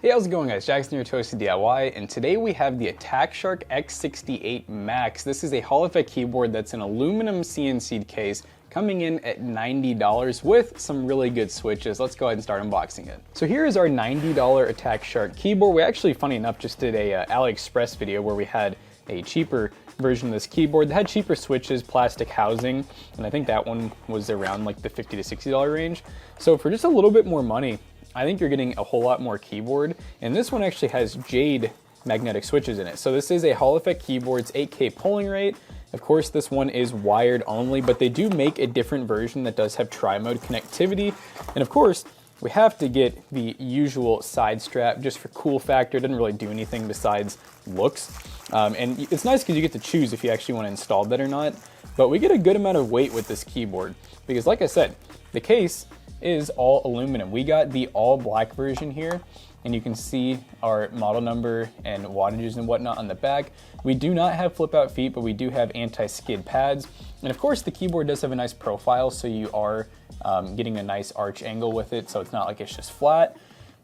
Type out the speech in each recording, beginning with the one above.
Hey, how's it going guys? Jackson here, Toasted DIY, and today we have the Attack Shark X68 Max. This is a Hall effect keyboard that's an aluminum CNC'd case coming in at $90 with some really good switches. Let's go ahead and start unboxing it. So here is our $90 Attack Shark keyboard. We actually, funny enough, just did a AliExpress video where we had a cheaper version of this keyboard that had cheaper switches, plastic housing, and I think that one was around like the $50 to $60 range. So for just a little bit more money, I think you're getting a whole lot more keyboard, and this one actually has Jade magnetic switches in it. So this is a Hall effect keyboard, it's 8K polling rate. Of course, this one is wired only, but they do make a different version that does have tri-mode connectivity. And of course, we have to get the usual side strap just for cool factor. It doesn't really do anything besides looks. And it's nice because you get to choose if you actually want to install that or not. But we get a good amount of weight with this keyboard because, like I said, the case is all aluminum. We got the all black version here, and you can see our model number and wattages and whatnot on the back. We do not have flip out feet, but we do have anti-skid pads. And of course the keyboard does have a nice profile, so you are getting a nice arch angle with it, so it's not like it's just flat.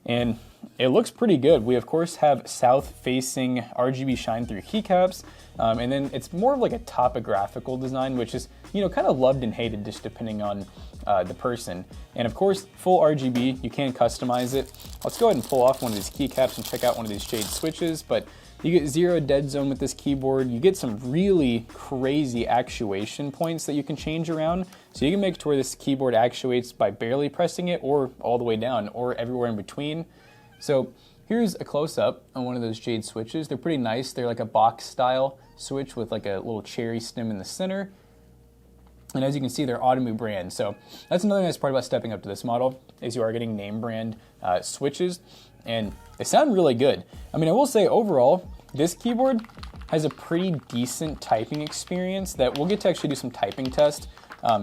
And it looks pretty good. We of course have south facing RGB shine through keycaps, and then it's more of like a topographical design, which is, you know, kind of loved and hated just depending on the person. And of course, full RGB, you can customize it. Let's go ahead and pull off one of these keycaps and check out one of these Jade switches, but you get 0 dead zone with this keyboard. You get some really crazy actuation points that you can change around. So you can make it to where this keyboard actuates by barely pressing it, or all the way down, or everywhere in between. So here's a close-up on one of those Jade switches. They're pretty nice. They're like a box style switch with like a little cherry stem in the center. And as you can see, they're Automu brand. So that's another nice part about stepping up to this model, is you are getting name brand switches, and they sound really good. I mean, I will say overall, this keyboard has a pretty decent typing experience that we'll get to actually do some typing tests.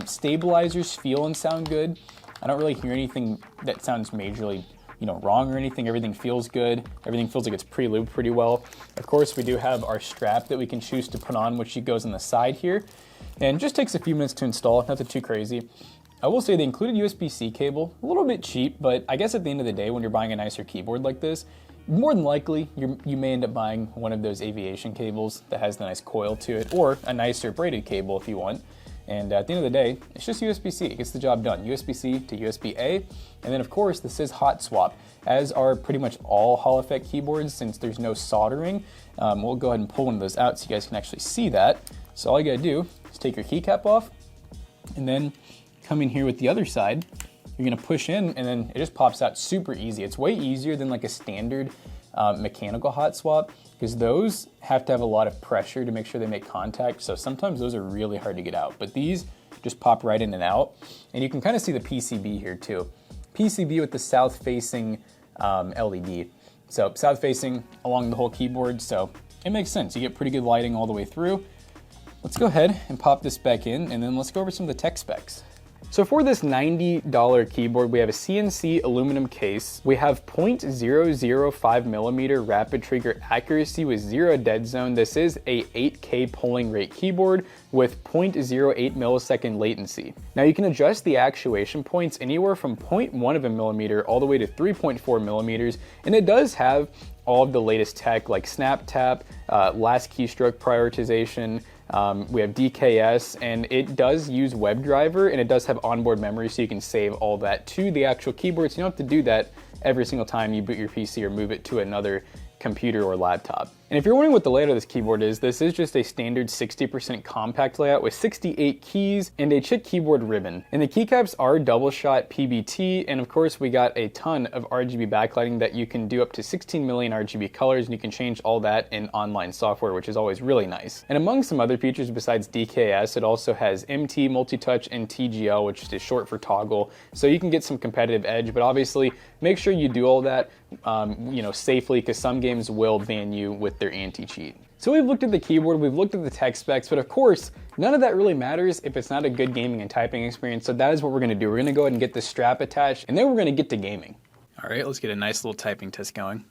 Stabilizers feel and sound good. I don't really hear anything that sounds majorly, you know, wrong or anything. Everything feels good. Everything feels like it's pre-lubed pretty well. Of course, we do have our strap that we can choose to put on, which goes on the side here. And just takes a few minutes to install, nothing too crazy. I will say they included USB-C cable, a little bit cheap, but I guess at the end of the day, when you're buying a nicer keyboard like this, more than likely, you may end up buying one of those aviation cables that has the nice coil to it, or a nicer braided cable if you want. And at the end of the day, it's just USB-C, it gets the job done. USB-C to USB-A, and then of course, this is hot swap, as are pretty much all Hall effect keyboards, since there's no soldering. We'll go ahead and pull one of those out so you guys can actually see that. So all you gotta do is take your keycap off, and then come in here with the other side. You're gonna push in, and then it just pops out super easy. It's way easier than like a standard mechanical hot swap, because those have to have a lot of pressure to make sure they make contact. So sometimes those are really hard to get out, but these just pop right in and out. And you can kind of see the PCB here too. PCB with the south facing LED. So south facing along the whole keyboard, so it makes sense. You get pretty good lighting all the way through. Let's go ahead and pop this back in, and then let's go over some of the tech specs. So for this $90 keyboard, we have a CNC aluminum case. We have 0.005 millimeter rapid trigger accuracy with 0 dead zone. This is a 8K polling rate keyboard with 0.08 millisecond latency. Now you can adjust the actuation points anywhere from 0.1 of a millimeter all the way to 3.4 millimeters, and it does have all of the latest tech like snap tap, last keystroke prioritization. We have DKS, and it does use WebDriver, and it does have onboard memory, so you can save all that to the actual keyboard, so you don't have to do that every single time you boot your PC or move it to another computer or laptop. And if you're wondering what the layout of this keyboard is, this is just a standard 60% compact layout with 68 keys and a chip keyboard ribbon. And the keycaps are double shot PBT, and of course we got a ton of RGB backlighting that you can do up to 16 million RGB colors, and you can change all that in online software, which is always really nice. And among some other features besides DKS, it also has MT, multi-touch, and TGL, which is short for toggle, so you can get some competitive edge, but obviously make sure you do all that you know, safely, because some games will ban you with their anti-cheat. So we've looked at the keyboard, we've looked at the tech specs, but of course, none of that really matters if it's not a good gaming and typing experience, so that is what we're gonna do. We're gonna go ahead and get the strap attached, and then we're gonna get to gaming. All right, let's get a nice little typing test going.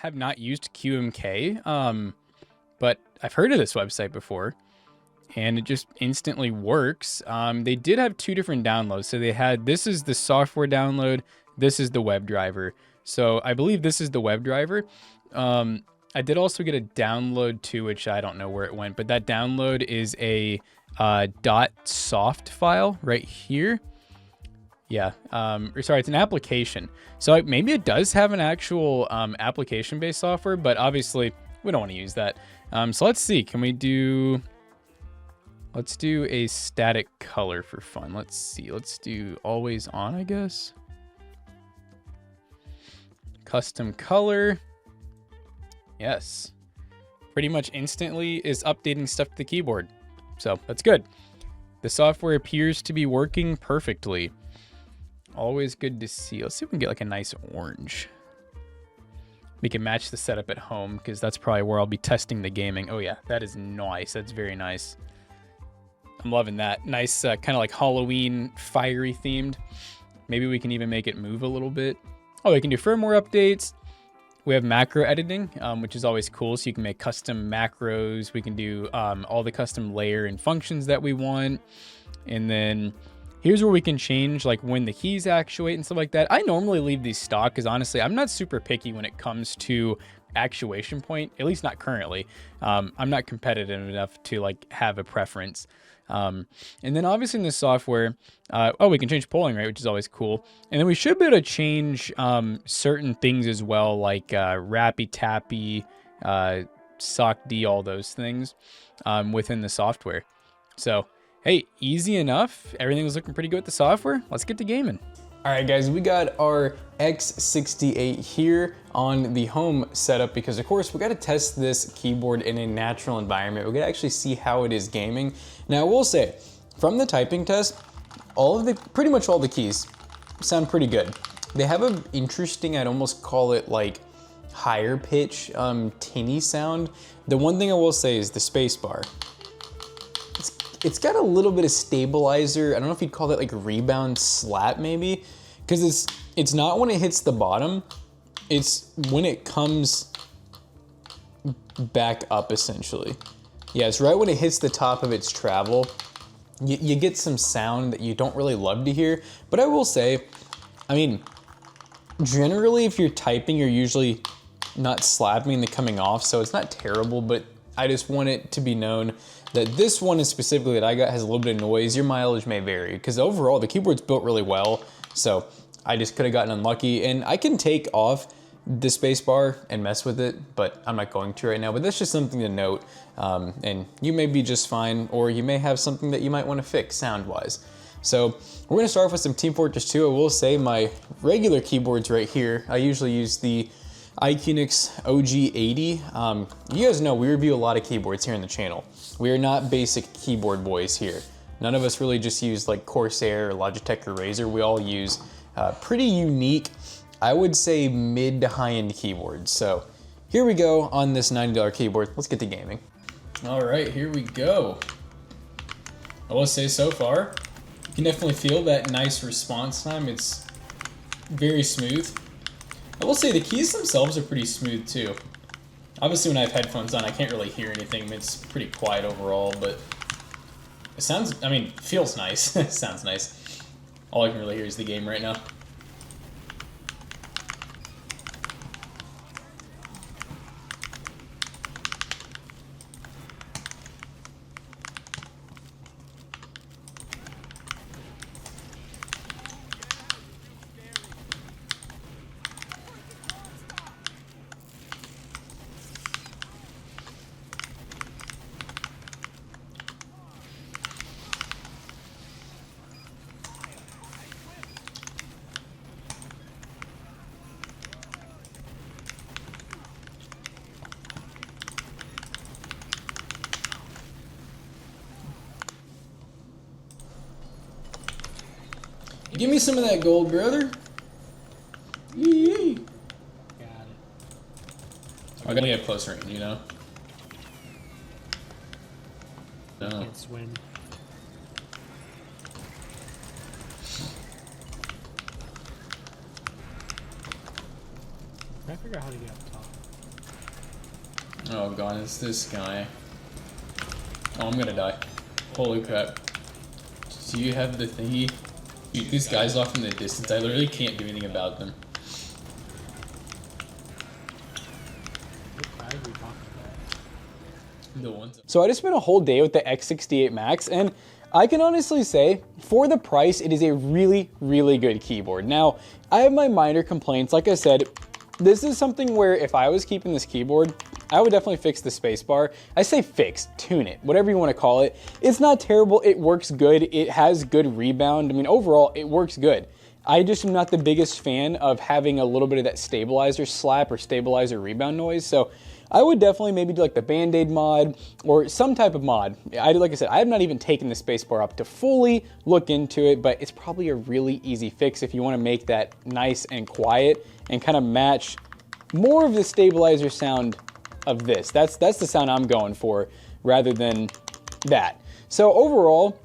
have not used QMK, but I've heard of this website before, and it just instantly works. They did have two different downloads. So they had, this is the software download, this is the WebDriver. So I believe this is the WebDriver. I did also get a download too, which I don't know where it went, but that download is a .soft file right here. Yeah, or sorry, it's an application. So maybe it does have an actual application-based software, but obviously we don't want to use that. So let's see, can we do, let's do a static color for fun. Let's see, let's do always on, I guess. Custom color. Yes. Pretty much instantly is updating stuff to the keyboard. So that's good. The software appears to be working perfectly. Always good to see. Let's see if we can get like a nice orange. We can match the setup at home because that's probably where I'll be testing the gaming. Oh yeah, that is nice. That's very nice. I'm loving that. Nice, kind of like Halloween fiery themed. Maybe we can even make it move a little bit. Oh, we can do firmware updates. We have macro editing, which is always cool. So you can make custom macros. We can do all the custom layer and functions that we want. And then here's where we can change like when the keys actuate and stuff like that. I normally leave these stock because honestly, I'm not super picky when it comes to actuation point, at least not currently. I'm not competitive enough to like have a preference. And then obviously in the software, oh, we can change polling rate, which is always cool. And then we should be able to change certain things as well, like Rappy Tappy, Sock D, all those things within the software. So, hey, easy enough. Everything was looking pretty good with the software. Let's get to gaming. All right, guys, we got our X68 here on the home setup because, of course, we got to test this keyboard in a natural environment. We got to actually see how it is gaming. Now, I will say, from the typing test, pretty much all the keys sound pretty good. They have an interesting, I'd almost call it like higher pitch, tinny sound. The one thing I will say is the space bar. It's got a little bit of stabilizer. I don't know if you'd call that like a rebound slap maybe, because it's not when it hits the bottom, it's when it comes back up essentially. Yeah, it's right when it hits the top of its travel. You get some sound that you don't really love to hear, but I will say, I mean, generally if you're typing, you're usually not slapping the coming off, so it's not terrible, but I just want it to be known that this one is specifically that I got has a little bit of noise. Your mileage may vary because overall the keyboard's built really well. So I just could have gotten unlucky, and I can take off the space bar and mess with it, but I'm not going to right now. But that's just something to note. And you may be just fine, or you may have something that you might want to fix sound wise. So we're gonna start off with some Team Fortress 2. I will say my regular keyboards right here, I usually use the iQnix OG80. You guys know we review a lot of keyboards here on the channel. We are not basic keyboard boys here. None of us really just use like Corsair or Logitech or Razer. We all use pretty unique, I would say mid to high end keyboards. So here we go on this $90 keyboard. Let's get to gaming. All right, here we go. I will say so far, you can definitely feel that nice response time. It's very smooth. I will say the keys themselves are pretty smooth too. Obviously when I have headphones on, I can't really hear anything. It's pretty quiet overall, but it sounds, I mean, feels nice. It sounds nice. All I can really hear is the game right now. Give me some of that gold, brother. Yee. Got it. I gotta get closer in, you know? No. Can't swim. I figure out how to get up top. Oh god, it's this guy. Oh, I'm gonna die. Holy crap. Do you have the thingy? Dude, these guys off in the distance, I literally can't do anything about them. So I just spent a whole day with the X68 Max, and I can honestly say, for the price, it is a really, really good keyboard. Now, I have my minor complaints. Like I said, this is something where if I was keeping this keyboard, I would definitely fix the spacebar. I say fix, tune it, whatever you want to call it. It's not terrible, it works good, it has good rebound. I mean, overall, it works good. I just am not the biggest fan of having a little bit of that stabilizer slap or stabilizer rebound noise, so I would definitely maybe do like the Band-Aid mod or some type of mod. Like I said, I have not even taken the spacebar up to fully look into it, but it's probably a really easy fix if you want to make that nice and quiet and kind of match more of the stabilizer sound of this. That's the sound I'm going for rather than that. So overall,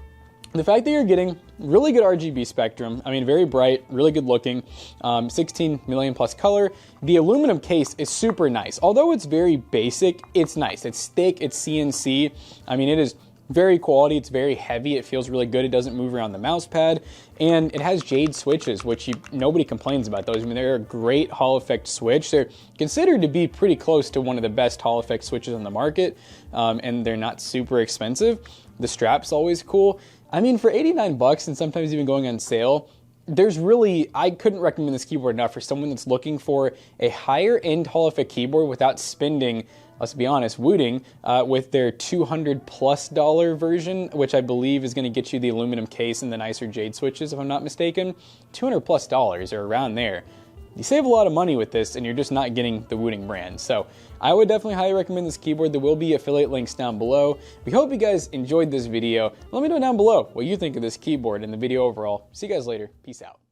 the fact that you're getting really good RGB spectrum, I mean, very bright, really good looking, 16 million plus color. The aluminum case is super nice. Although it's very basic, it's nice. It's thick, it's CNC. I mean, it is very quality, it's very heavy, it feels really good, it doesn't move around the mouse pad, and it has Jade switches, which nobody complains about those. I mean, they're a great Hall effect switch. They're considered to be pretty close to one of the best Hall effect switches on the market, and they're not super expensive. The strap's always cool. I mean, for 89 bucks and sometimes even going on sale, I couldn't recommend this keyboard enough for someone that's looking for a higher end Hall effect keyboard without spending, let's be honest, Wooting with their $200+ version, which I believe is going to get you the aluminum case and the nicer Jade switches, if I'm not mistaken. $200+ or around there. You save a lot of money with this, and you're just not getting the Wooting brand. So I would definitely highly recommend this keyboard. There will be affiliate links down below. We hope you guys enjoyed this video. Let me know down below what you think of this keyboard and the video overall. See you guys later. Peace out.